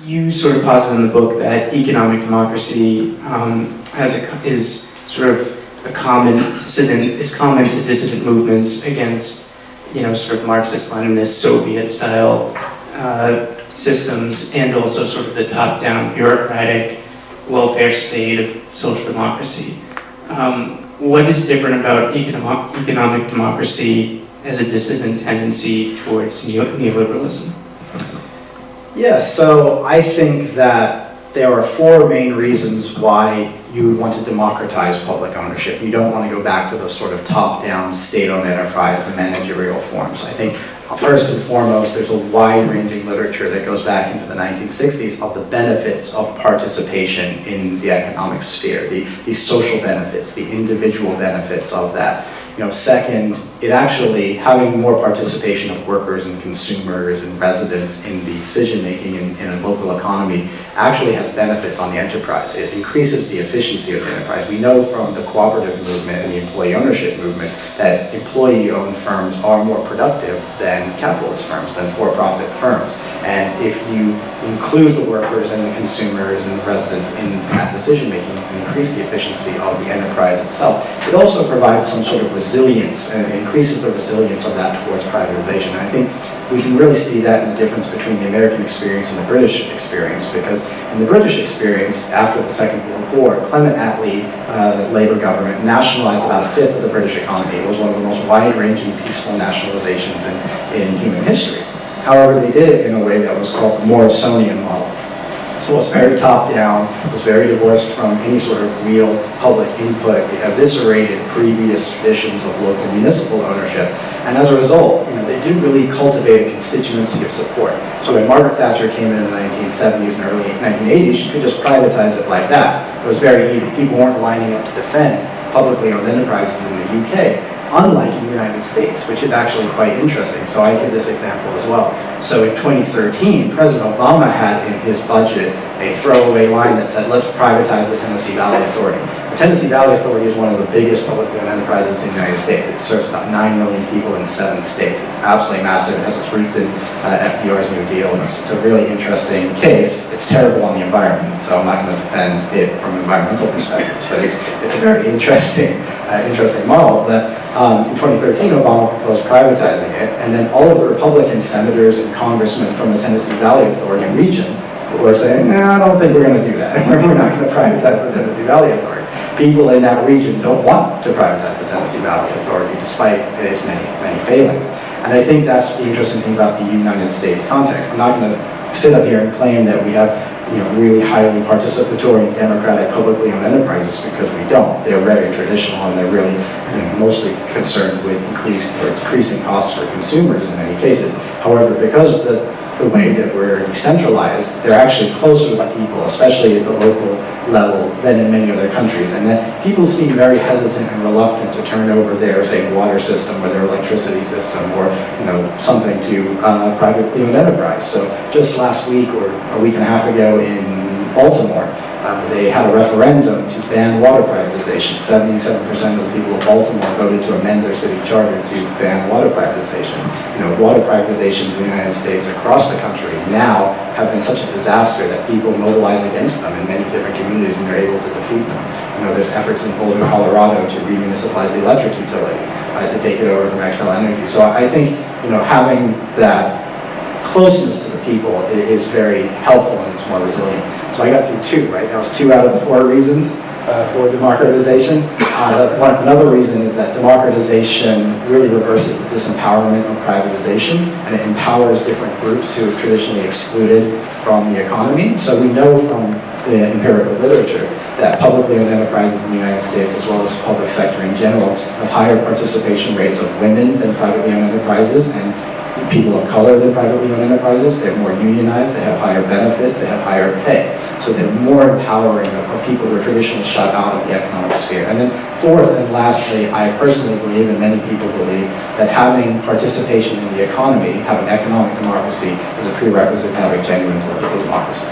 you sort of posit in the book that economic democracy is sort of a common to dissident movements against, sort of Marxist-Leninist Soviet-style systems, and also sort of the top-down bureaucratic welfare state of social democracy. What is different about economic democracy as a dissident tendency towards neoliberalism? Yeah, so I think that there are four main reasons why you would want to democratize public ownership. You don't want to go back to those sort of top-down state-owned enterprise, the managerial forms. I think first and foremost, there's a wide-ranging literature that goes back into the 1960s of the benefits of participation in the economic sphere, the social benefits, the individual benefits of that. Second, it actually, having more participation of workers and consumers and residents in the decision-making in a local economy actually has benefits on the enterprise. It increases the efficiency of the enterprise. We know from the cooperative movement and the employee ownership movement that employee-owned firms are more productive than capitalist firms, than for-profit firms. And if you include the workers and the consumers and the residents in that decision-making, you can increase the efficiency of the enterprise itself. It also provides some sort of resilience and increases the resilience of that towards privatization. And I think we can really see that in the difference between the American experience and the British experience, because in the British experience, after the Second World War, Clement Attlee, Labour government, nationalized about a fifth of the British economy. It was one of the most wide-ranging peaceful nationalizations in human history. However, they did it in a way that was called the Morrisonian model. So it was very top-down, it was very divorced from any sort of real public input. It eviscerated previous traditions of local municipal ownership. And as a result, they didn't really cultivate a constituency of support. So when Margaret Thatcher came in the 1970s and early 1980s, she could just privatize it like that. It was very easy. People weren't lining up to defend publicly owned enterprises in the UK, unlike in the United States, which is actually quite interesting. So I give this example as well. So in 2013, President Obama had in his budget a throwaway line that said, let's privatize the Tennessee Valley Authority. The Tennessee Valley Authority is one of the biggest publicly owned enterprises in the United States. It serves about 9 million people in 7 states. It's absolutely massive. It has its roots in FDR's New Deal. It's a really interesting case. It's terrible on the environment, so I'm not going to defend it from an environmental perspective. But it's a very interesting model. But in 2013, Obama proposed privatizing it, and then all of the Republican senators and congressmen from the Tennessee Valley Authority region were saying, I don't think we're going to do that. We're not going to privatize the Tennessee Valley Authority. People in that region don't want to privatize the Tennessee Valley Authority, despite its many failings. And I think that's the interesting thing about the United States context. I'm not going to sit up here and claim that we have really highly participatory, democratic, publicly owned enterprises, because we don't. They're very traditional, and they're really mostly concerned with decreasing costs for consumers in many cases. However, because the way that we're decentralized, they're actually closer to the people, especially at the local level, than in many other countries. And that people seem very hesitant and reluctant to turn over their, say, water system or their electricity system or something to privately owned enterprise. So just last week or a week and a half ago in Baltimore, they had a referendum to ban water privatization. 77% of the people of Baltimore voted to amend their city charter to ban water privatization. Water privatizations in the United States across the country now have been such a disaster that people mobilize against them in many different communities, and they're able to defeat them. There's efforts in Boulder, Colorado to re-municipalize the electric utility, to take it over from XL Energy. So I think, having that closeness to the people is very helpful, and it's more resilient. So I got through 2, right? That was 2 out of the 4 reasons for democratization. Another reason is that democratization really reverses the disempowerment of privatization, and it empowers different groups who have traditionally excluded from the economy. So we know from the empirical literature that publicly owned enterprises in the United States, as well as public sector in general, have higher participation rates of women than privately owned enterprises, and people of color than privately owned enterprises. They're more unionized, they have higher benefits, they have higher pay. So they're more empowering of people who are traditionally shut out of the economic sphere. And then fourth and lastly, I personally believe, and many people believe, that having participation in the economy, having economic democracy, is a prerequisite to having genuine political democracy.